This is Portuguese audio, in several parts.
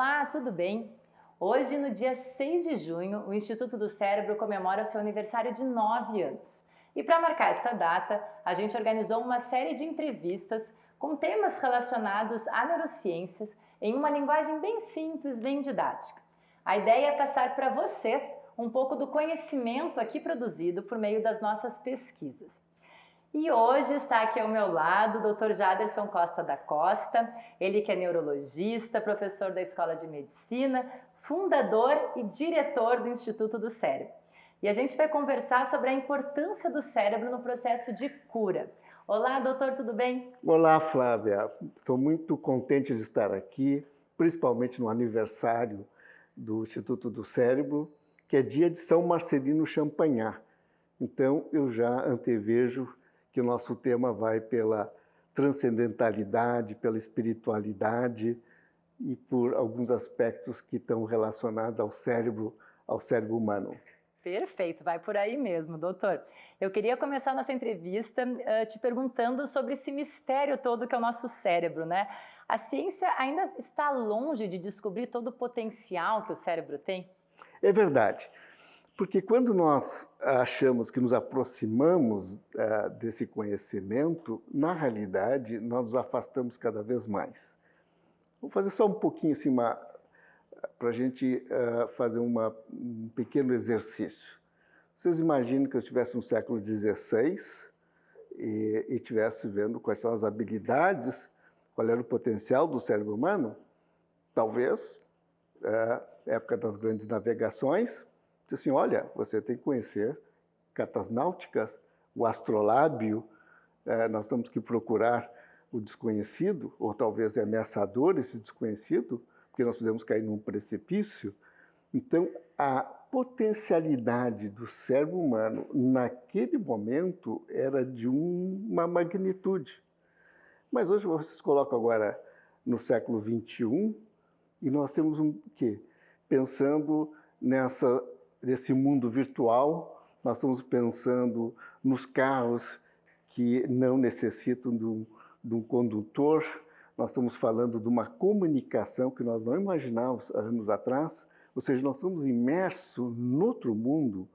Olá, tudo bem? Hoje, no dia 6 de junho, o Instituto do Cérebro comemora seu aniversário de 9 anos. E para marcar esta data, a gente organizou uma série de entrevistas com temas relacionados a neurociências em uma linguagem bem simples, bem didática. A ideia é passar para vocês um pouco do conhecimento aqui produzido por meio das nossas pesquisas. E hoje está aqui ao meu lado o Dr. Jaderson Costa da Costa, ele que é neurologista, professor da Escola de Medicina, fundador e diretor do Instituto do Cérebro. E a gente vai conversar sobre a importância do cérebro no processo de cura. Olá, doutor, tudo bem? Olá, Flávia. Estou muito contente de estar aqui, principalmente no aniversário do Instituto do Cérebro, que é dia de São Marcelino Champagnat. Então, eu já antevejo que o nosso tema vai pela transcendentalidade, pela espiritualidade e por alguns aspectos que estão relacionados ao cérebro humano. Perfeito, vai por aí mesmo, doutor. Eu queria começar nossa entrevista te perguntando sobre esse mistério todo que é o nosso cérebro, né? A ciência ainda está longe de descobrir todo o potencial que o cérebro tem? É verdade, porque quando nós achamos que nos aproximamos desse conhecimento, na realidade, nós nos afastamos cada vez mais. Vou fazer só um pouquinho assim, para a gente fazer um pequeno exercício. Vocês imaginam que eu estivesse no século XVI e estivesse vendo quais são as habilidades, qual era o potencial do cérebro humano? Talvez, época das grandes navegações, disse assim, olha, você tem que conhecer cartas náuticas, o astrolábio, nós temos que procurar o desconhecido, ou talvez é ameaçador esse desconhecido, porque nós podemos cair num precipício. Então, a potencialidade do cérebro humano naquele momento era de uma magnitude. Mas hoje vocês colocam agora no século XXI e nós temos um quê? Pensando nesse mundo virtual, nós estamos pensando nos carros que não necessitam de um condutor, nós estamos falando de uma comunicação que nós não imaginávamos anos atrás, ou seja, nós estamos imersos em outro mundo,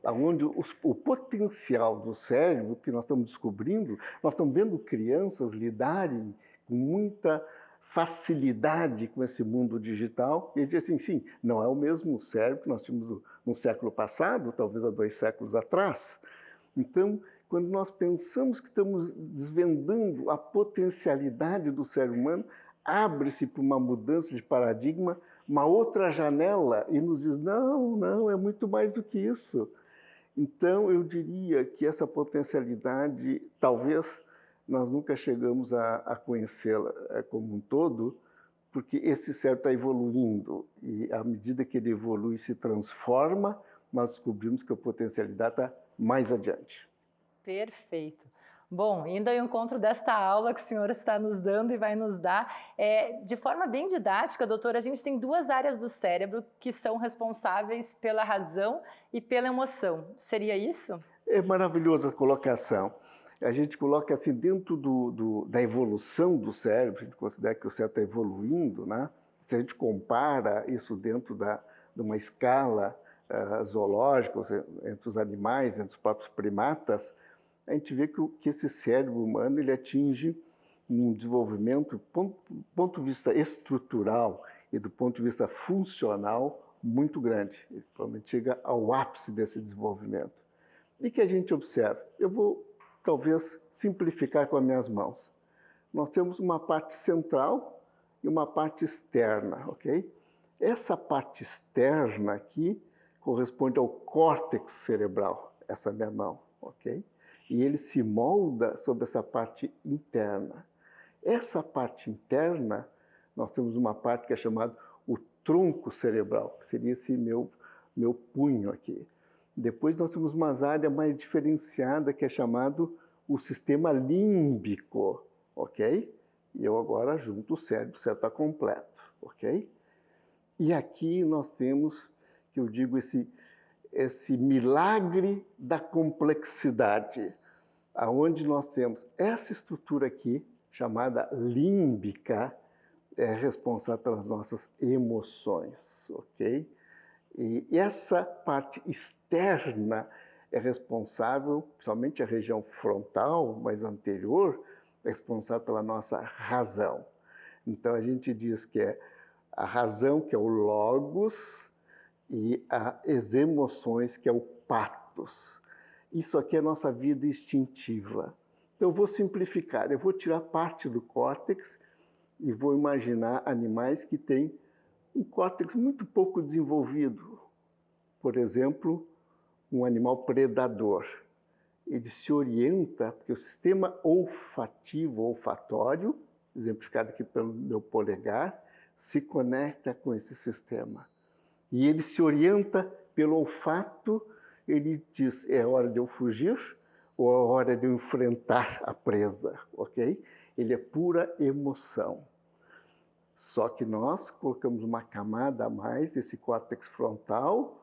onde o potencial do cérebro que nós estamos descobrindo, nós estamos vendo crianças lidarem com muita facilidade com esse mundo digital, e diz assim, sim, não é o mesmo cérebro que nós tínhamos no século passado, talvez há 2 séculos atrás. Então, quando nós pensamos que estamos desvendando a potencialidade do ser humano, abre-se para uma mudança de paradigma, uma outra janela, e nos diz, não, é muito mais do que isso. Então, eu diria que essa potencialidade, talvez, nós nunca chegamos a conhecê-la como um todo, porque esse cérebro está evoluindo, e à medida que ele evolui e se transforma, nós descobrimos que a potencialidade está mais adiante. Perfeito. Bom, indo ao encontro desta aula que o senhor está nos dando e vai nos dar, de forma bem didática, doutor, a gente tem 2 áreas do cérebro que são responsáveis pela razão e pela emoção. Seria isso? É maravilhosa a colocação. A gente coloca assim, dentro da evolução do cérebro, a gente considera que o cérebro está evoluindo, né? Se a gente compara isso dentro de uma escala zoológica, entre os animais, entre os próprios primatas, a gente vê que esse cérebro humano ele atinge um desenvolvimento, do ponto de vista estrutural e do ponto de vista funcional, muito grande. Ele provavelmente chega ao ápice desse desenvolvimento. E que a gente observa? Eu vou, talvez, simplificar com as minhas mãos. Nós temos uma parte central e uma parte externa, ok? Essa parte externa aqui corresponde ao córtex cerebral, essa minha mão, ok? E ele se molda sobre essa parte interna. Essa parte interna, nós temos uma parte que é chamada o tronco cerebral, que seria esse meu punho aqui. Depois nós temos uma área mais diferenciada que é chamado o sistema límbico, ok? E eu agora junto o cérebro está completo, ok? E aqui nós temos, que eu digo, esse milagre da complexidade, aonde nós temos essa estrutura aqui, chamada límbica, é responsável pelas nossas emoções, ok? E essa parte externa é responsável, principalmente a região frontal, mais anterior, é responsável pela nossa razão. Então a gente diz que é a razão, que é o logos, e as emoções, que é o patos. Isso aqui é a nossa vida instintiva. Então eu vou simplificar, eu vou tirar parte do córtex e vou imaginar animais que têm um córtex muito pouco desenvolvido. Por exemplo, um animal predador. Ele se orienta, porque o sistema olfativo, olfatório, exemplificado aqui pelo meu polegar, se conecta com esse sistema. E ele se orienta pelo olfato, ele diz, é hora de eu fugir ou é hora de eu enfrentar a presa, ok? Ele é pura emoção. Só que nós colocamos uma camada a mais, esse córtex frontal,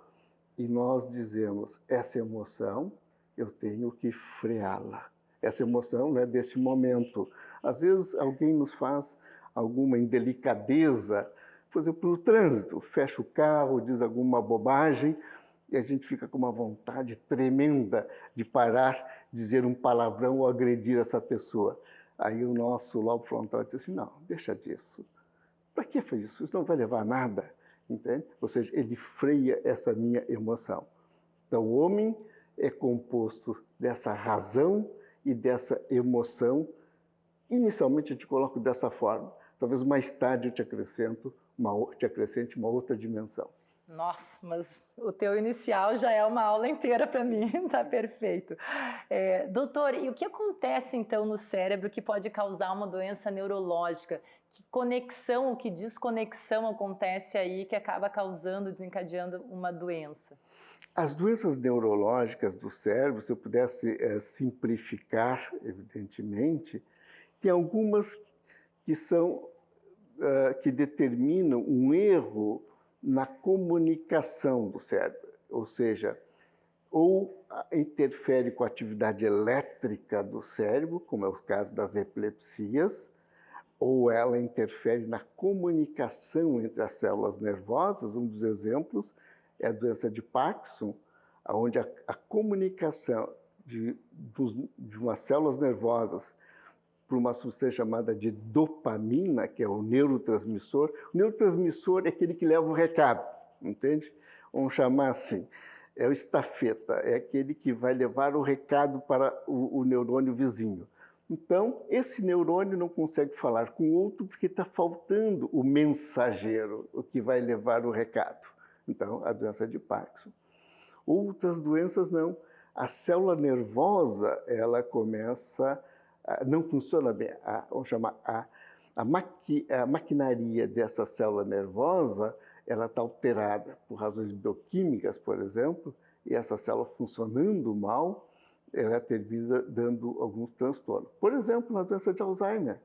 e nós dizemos, essa emoção, eu tenho que freá-la. Essa emoção não é deste momento. Às vezes alguém nos faz alguma indelicadeza, por exemplo, no trânsito, fecha o carro, diz alguma bobagem, e a gente fica com uma vontade tremenda de parar, dizer um palavrão ou agredir essa pessoa. Aí o nosso lobo frontal diz assim, não, deixa disso. Para que fez isso? Isso não vai levar a nada. Entende? Ou seja, ele freia essa minha emoção. Então, o homem é composto dessa razão e dessa emoção. Inicialmente, eu te coloco dessa forma. Talvez mais tarde eu te acrescente uma outra dimensão. Nossa, mas o teu inicial já é uma aula inteira para mim, tá perfeito. Doutor, e o que acontece então no cérebro que pode causar uma doença neurológica? Que conexão, que desconexão acontece aí que acaba causando, desencadeando uma doença? As doenças neurológicas do cérebro, se eu pudesse simplificar, evidentemente, tem algumas que são que determinam um erro na comunicação do cérebro, ou seja, ou interfere com a atividade elétrica do cérebro, como é o caso das epilepsias, ou ela interfere na comunicação entre as células nervosas. Um dos exemplos é a doença de Parkinson, onde a comunicação de umas células nervosas por uma substância chamada de dopamina, que é o neurotransmissor. O neurotransmissor é aquele que leva o recado, entende? Vamos chamar assim, é o estafeta, é aquele que vai levar o recado para o neurônio vizinho. Então, esse neurônio não consegue falar com o outro porque está faltando o mensageiro, o que vai levar o recado. Então, a doença de Parkinson. Outras doenças não. A célula nervosa, ela começa, não funciona bem. Vamos chamar a maquinaria dessa célula nervosa, ela está alterada por razões bioquímicas, por exemplo, e essa célula funcionando mal, ela termina dando alguns transtornos. Por exemplo, na doença de Alzheimer,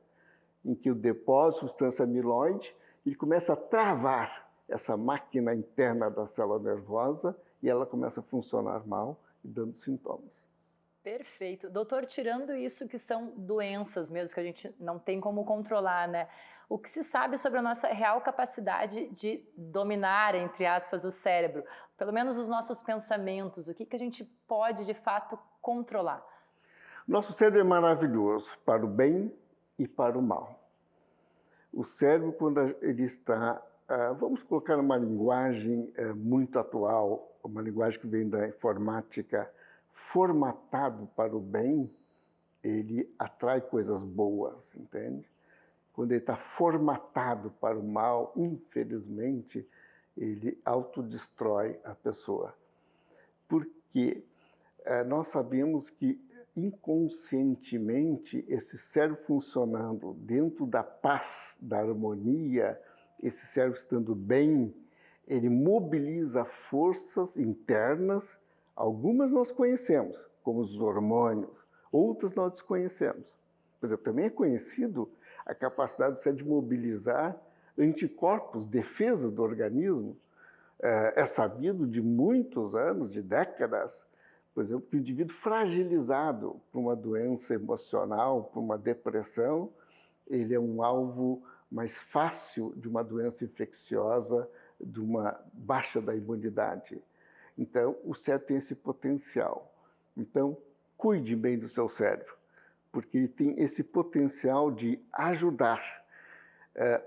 em que o depósito de substância amiloide, ele começa a travar essa máquina interna da célula nervosa e ela começa a funcionar mal e dando sintomas. Perfeito. Doutor, tirando isso que são doenças mesmo, que a gente não tem como controlar, né? O que se sabe sobre a nossa real capacidade de dominar, entre aspas, o cérebro? Pelo menos os nossos pensamentos, o que a gente pode, de fato, controlar? Nosso cérebro é maravilhoso para o bem e para o mal. O cérebro, quando ele está, vamos colocar uma linguagem muito atual, uma linguagem que vem da informática, formatado para o bem, ele atrai coisas boas, entende? Quando ele está formatado para o mal, infelizmente, ele autodestrói a pessoa. Porque nós sabemos que inconscientemente esse cérebro funcionando dentro da paz, da harmonia, esse cérebro estando bem, ele mobiliza forças internas, algumas nós conhecemos, como os hormônios, outras nós desconhecemos. Por exemplo, também é conhecido a capacidade do cérebro de mobilizar anticorpos, defesas do organismo. É sabido de muitos anos, de décadas, por exemplo, que o indivíduo fragilizado por uma doença emocional, por uma depressão, ele é um alvo mais fácil de uma doença infecciosa, de uma baixa da imunidade. Então, o cérebro tem esse potencial. Então, cuide bem do seu cérebro, porque ele tem esse potencial de ajudar.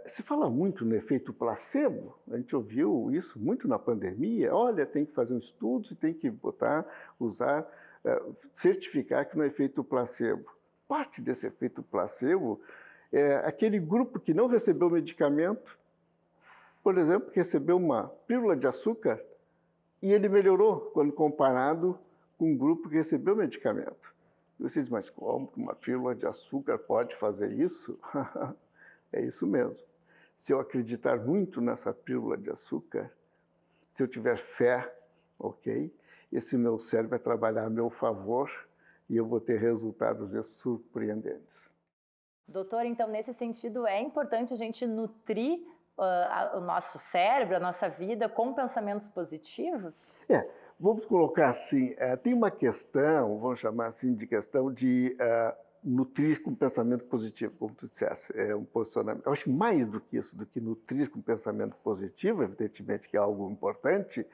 Se fala muito no efeito placebo, a gente ouviu isso muito na pandemia. Olha, tem que fazer um estudo, você tem que usar, certificar que não é efeito placebo. Parte desse efeito placebo é aquele grupo que não recebeu medicamento, por exemplo, que recebeu uma pílula de açúcar e ele melhorou quando comparado com um grupo que recebeu medicamento. E você diz, mas como que uma pílula de açúcar pode fazer isso? É isso mesmo. Se eu acreditar muito nessa pílula de açúcar, se eu tiver fé, ok, esse meu cérebro vai trabalhar a meu favor e eu vou ter resultados surpreendentes. Doutor, então, nesse sentido, é importante a gente nutrir o nosso cérebro, a nossa vida, com pensamentos positivos? Vamos colocar assim, tem uma questão, vamos chamar assim de questão de nutrir com pensamento positivo, como tu disseste, é um posicionamento. Eu acho que mais do que isso, do que nutrir com pensamento positivo, evidentemente que é algo importante,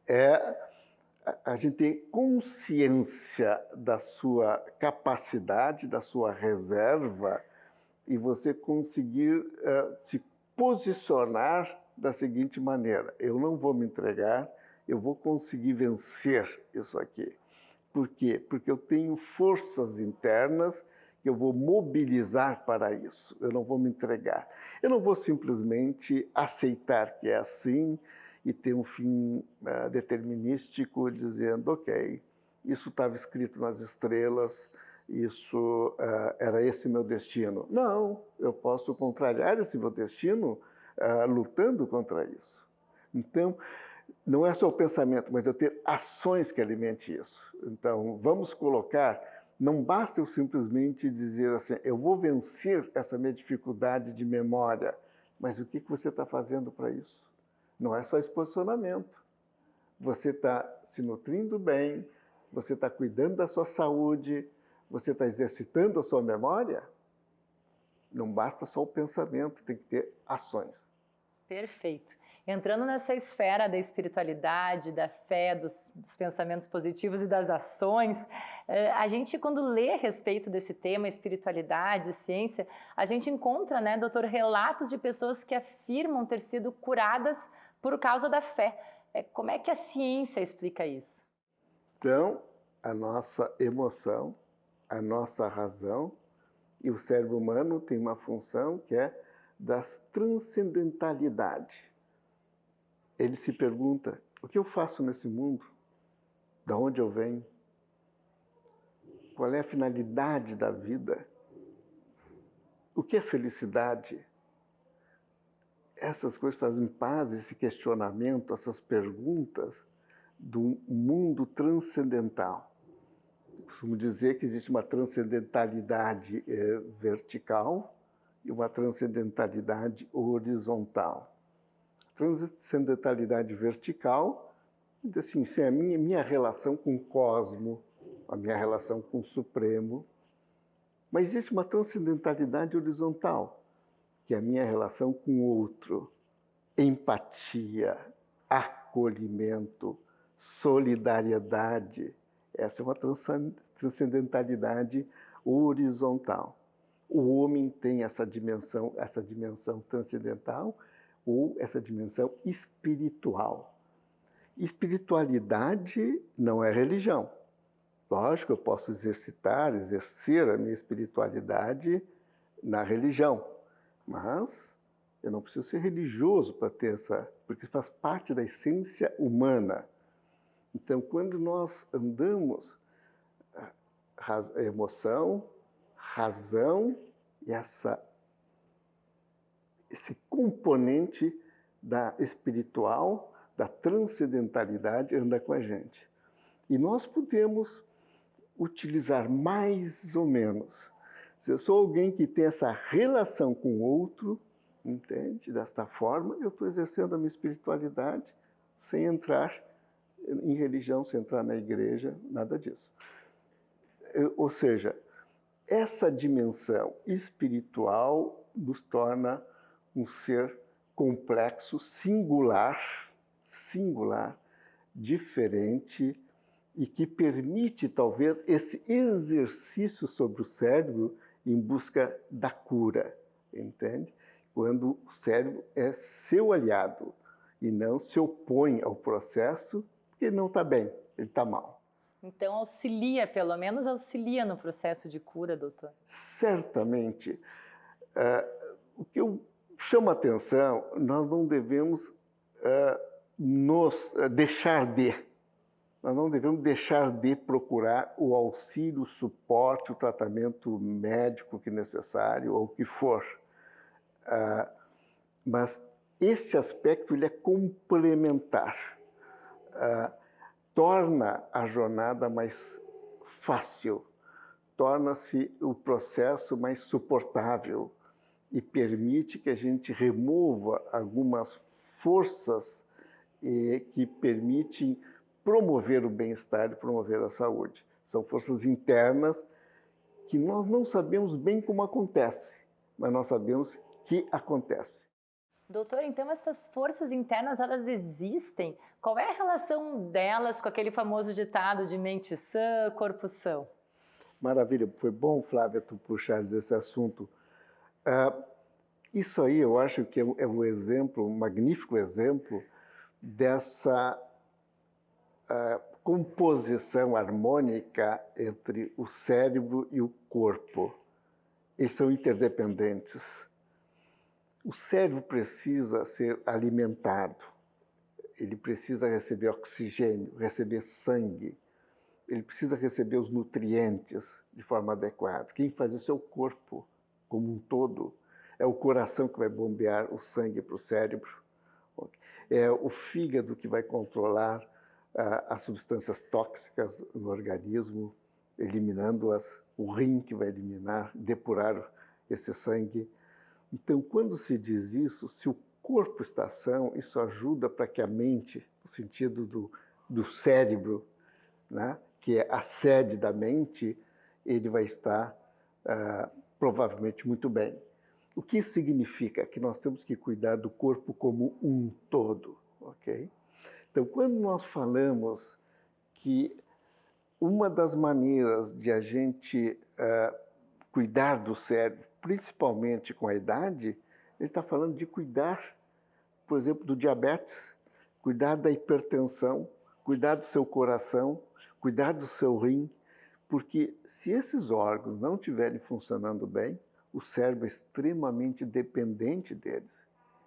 é a gente ter consciência da sua capacidade, da sua reserva, e você conseguir se posicionar da seguinte maneira: eu não vou me entregar, eu vou conseguir vencer isso aqui. Por quê? Porque eu tenho forças internas que eu vou mobilizar para isso. Eu não vou me entregar. Eu não vou simplesmente aceitar que é assim e ter um fim determinístico dizendo, ok, isso estava escrito nas estrelas, isso era esse meu destino. Não, eu posso contrariar esse meu destino lutando contra isso. Então, não é só o pensamento, mas eu ter ações que alimentem isso. Então, vamos colocar, não basta eu simplesmente dizer assim, eu vou vencer essa minha dificuldade de memória, mas o que você está fazendo para isso? Não é só esse posicionamento. Você está se nutrindo bem, você está cuidando da sua saúde, você está exercitando a sua memória? Não basta só o pensamento, tem que ter ações. Perfeito. Entrando nessa esfera da espiritualidade, da fé, dos pensamentos positivos e das ações, a gente, quando lê a respeito desse tema, espiritualidade, ciência, a gente encontra, né, doutor, relatos de pessoas que afirmam ter sido curadas por causa da fé. Como é que a ciência explica isso? Então, a nossa emoção, a nossa razão e o cérebro humano tem uma função que é das transcendentalidade. Ele se pergunta, o que eu faço nesse mundo? De onde eu venho? Qual é a finalidade da vida? O que é felicidade? Essas coisas fazem parte desse questionamento, essas perguntas do mundo transcendental. Eu costumo dizer que existe uma transcendentalidade vertical e uma transcendentalidade horizontal. Transcendentalidade vertical, assim, é a minha relação com o cosmo, a minha relação com o Supremo. Mas existe uma transcendentalidade horizontal, que é a minha relação com o outro. Empatia, acolhimento, solidariedade. Essa é uma transcendentalidade horizontal. O homem tem essa dimensão transcendental ou essa dimensão espiritual. Espiritualidade não é religião. Lógico, eu posso exercer a minha espiritualidade na religião, mas eu não preciso ser religioso para ter porque faz parte da essência humana. Então, quando nós andamos a emoção, razão e esse componente da espiritual, da transcendentalidade anda com a gente. E nós podemos utilizar mais ou menos. Se eu sou alguém que tem essa relação com o outro, entende? Desta forma, eu estou exercendo a minha espiritualidade sem entrar em religião, sem entrar na igreja, nada disso. Ou seja, essa dimensão espiritual nos torna um ser complexo, singular, diferente e que permite talvez esse exercício sobre o cérebro em busca da cura, entende? Quando o cérebro é seu aliado e não se opõe ao processo porque ele não está bem, ele está mal. Então auxilia, pelo menos auxilia no processo de cura, doutor? Certamente. O que eu chamo a atenção, nós não devemos nos deixar de. Nós não devemos deixar de procurar o auxílio, o suporte, o tratamento médico que necessário ou o que for. Mas este aspecto ele é complementar. Torna a jornada mais fácil, torna-se o processo mais suportável e permite que a gente remova algumas forças que permitem promover o bem-estar e promover a saúde. São forças internas que nós não sabemos bem como acontece, mas nós sabemos que acontece. Doutor, então essas forças internas, elas existem? Qual é a relação delas com aquele famoso ditado de mente sã, corpo são? Maravilha, foi bom, Flávia, tu puxares esse assunto. Isso aí eu acho que é um exemplo, um magnífico exemplo dessa composição harmônica entre o cérebro e o corpo. Eles são interdependentes. O cérebro precisa ser alimentado, ele precisa receber oxigênio, receber sangue, ele precisa receber os nutrientes de forma adequada. Quem faz isso é o corpo como um todo. É o coração que vai bombear o sangue para o cérebro. É o fígado que vai controlar as substâncias tóxicas no organismo, eliminando-as. O rim que vai eliminar, depurar esse sangue. Então, quando se diz isso, se o corpo está são, isso ajuda para que a mente, no sentido do cérebro, né, que é a sede da mente, ele vai estar provavelmente muito bem. O que isso significa? Que nós temos que cuidar do corpo como um todo, ok? Então, quando nós falamos que uma das maneiras de a gente cuidar do cérebro, principalmente com a idade, ele está falando de cuidar, por exemplo, do diabetes, cuidar da hipertensão, cuidar do seu coração, cuidar do seu rim, porque se esses órgãos não estiverem funcionando bem, o cérebro é extremamente dependente deles.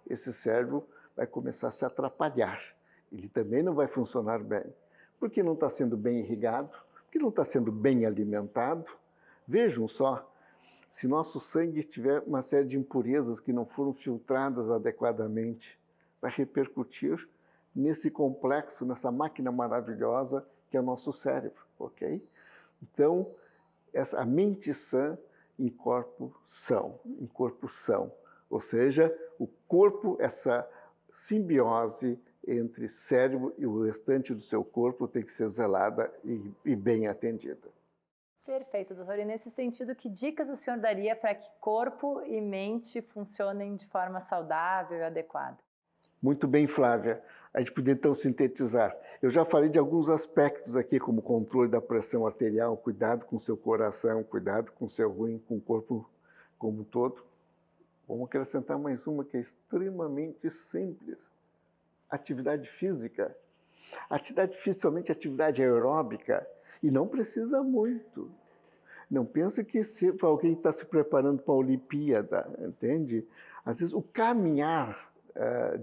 Esse cérebro vai começar a se atrapalhar. Ele também não vai funcionar bem, porque não está sendo bem irrigado, porque não está sendo bem alimentado. Vejam só, se nosso sangue tiver uma série de impurezas que não foram filtradas adequadamente, vai repercutir nesse complexo, nessa máquina maravilhosa que é o nosso cérebro, ok? Então, a mente sã em corpo são, ou seja, o corpo, essa simbiose entre cérebro e o restante do seu corpo tem que ser zelada e bem atendida. Perfeito, doutor. E nesse sentido, que dicas o senhor daria para que corpo e mente funcionem de forma saudável e adequada? Muito bem, Flávia. A gente podia então sintetizar. Eu já falei de alguns aspectos aqui, como controle da pressão arterial, cuidado com o seu coração, cuidado com o seu rim, com o corpo como um todo. Vamos acrescentar mais uma que é extremamente simples. Atividade física. Atividade física, somente atividade aeróbica, e não precisa muito. Não pensa que para alguém está se preparando para a Olimpíada, entende? Às vezes o caminhar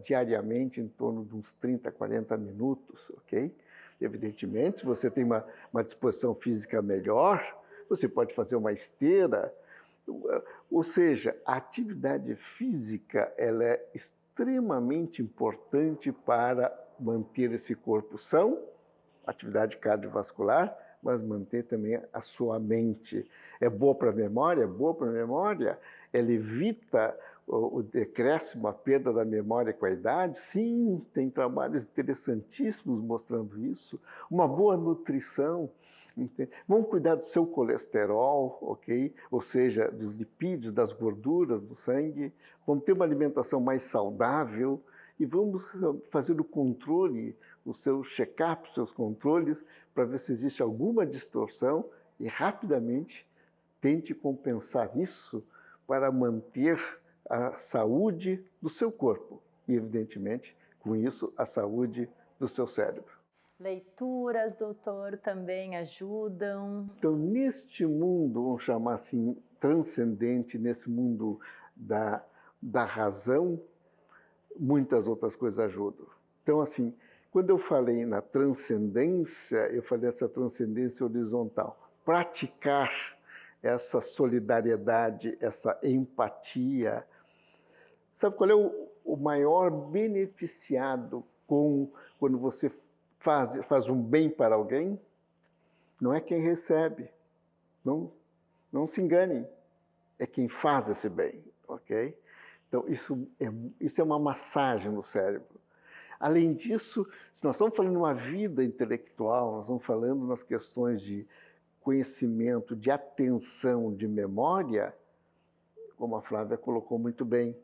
diariamente em torno de uns 30, 40 minutos, ok? Evidentemente, se você tem uma disposição física melhor, você pode fazer uma esteira. Ou seja, a atividade física ela é extremamente importante para manter esse corpo são, atividade cardiovascular, mas manter também a sua mente. É boa para a memória? É boa para a memória. Ela evita o decréscimo, a perda da memória com a idade? Sim, tem trabalhos interessantíssimos mostrando isso. Uma boa nutrição. Entende? Vamos cuidar do seu colesterol, ok? Ou seja, dos lipídios, das gorduras do sangue. Vamos ter uma alimentação mais saudável e vamos fazer o controle, o seu check-up, os seus controles, para ver se existe alguma distorção e rapidamente tente compensar isso para manter a saúde do seu corpo e, evidentemente, com isso, a saúde do seu cérebro. Leituras, doutor, também ajudam? Então, neste mundo, vamos chamar assim, transcendente, nesse mundo da razão, muitas outras coisas ajudam. Então, assim, quando eu falei na transcendência, eu falei essa transcendência horizontal. Praticar essa solidariedade, essa empatia. Sabe qual é o maior beneficiado quando você faz um bem para alguém? Não é quem recebe. Não se enganem. É quem faz esse bem, ok? Então, isso é uma massagem no cérebro. Além disso, se nós estamos falando de uma vida intelectual, nós estamos falando nas questões de conhecimento, de atenção, de memória, como a Flávia colocou muito bem,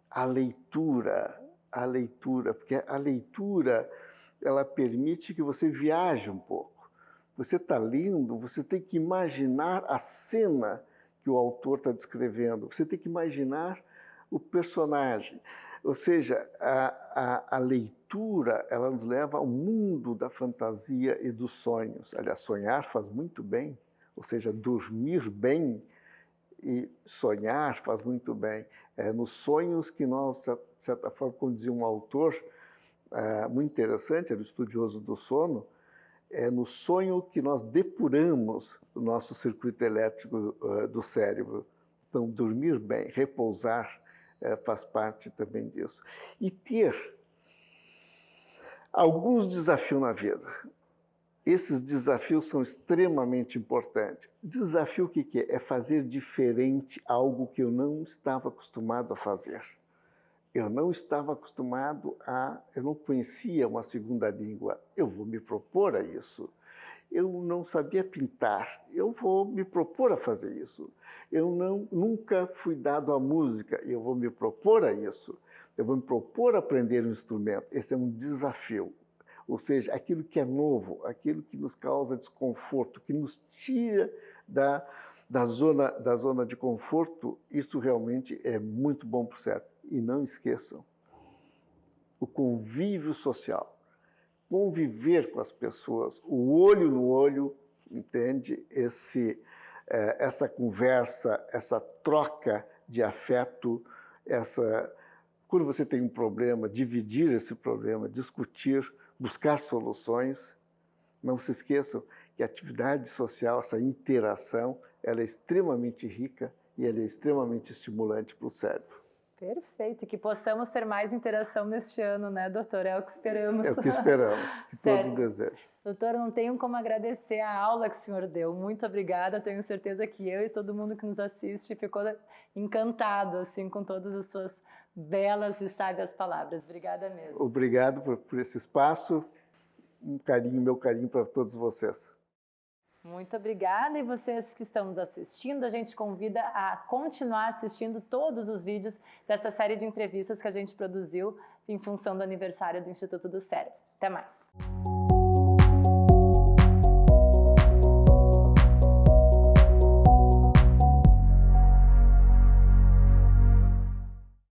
a leitura, porque a leitura, ela permite que você viaje um pouco. Você está lendo, você tem que imaginar a cena que o autor está descrevendo, você tem que imaginar o personagem. Ou seja, a leitura, ela nos leva ao mundo da fantasia e dos sonhos. Aliás, sonhar faz muito bem, ou seja, dormir bem e sonhar faz muito bem. É nos sonhos que nós, de certa forma, como dizia um autor muito interessante, era o estudioso do sono, é no sonho que nós depuramos o nosso circuito elétrico do cérebro. Então, dormir bem, repousar, faz parte também disso. E ter alguns desafios na vida. Esses desafios são extremamente importantes. Desafio o que é? É fazer diferente algo que eu não estava acostumado a fazer. Eu não conhecia uma segunda língua. Eu vou me propor a isso. Eu não sabia pintar. Eu vou me propor a fazer isso. Eu nunca fui dado à música. Eu vou me propor a isso. Eu vou me propor a aprender um instrumento. Esse é um desafio. Ou seja, aquilo que é novo, aquilo que nos causa desconforto, que nos tira da zona de conforto, isso realmente é muito bom para o cérebro. E não esqueçam, o convívio social, conviver com as pessoas, o olho no olho, entende? Essa conversa, essa troca de afeto, quando você tem um problema, dividir esse problema, discutir, buscar soluções. Não se esqueçam que a atividade social, essa interação, ela é extremamente rica e ela é extremamente estimulante para o cérebro. Perfeito, e que possamos ter mais interação neste ano, né, doutor? É o que esperamos. É o que esperamos, que todos desejam. Doutor, não tenho como agradecer a aula que o senhor deu. Muito obrigada, tenho certeza que eu e todo mundo que nos assiste ficou encantado assim, com todas as suas belas e sábias palavras. Obrigada mesmo. Obrigado por esse espaço, meu carinho para todos vocês. Muito obrigada, e vocês que estão nos assistindo, a gente convida a continuar assistindo todos os vídeos dessa série de entrevistas que a gente produziu em função do aniversário do Instituto do Cérebro. Até mais!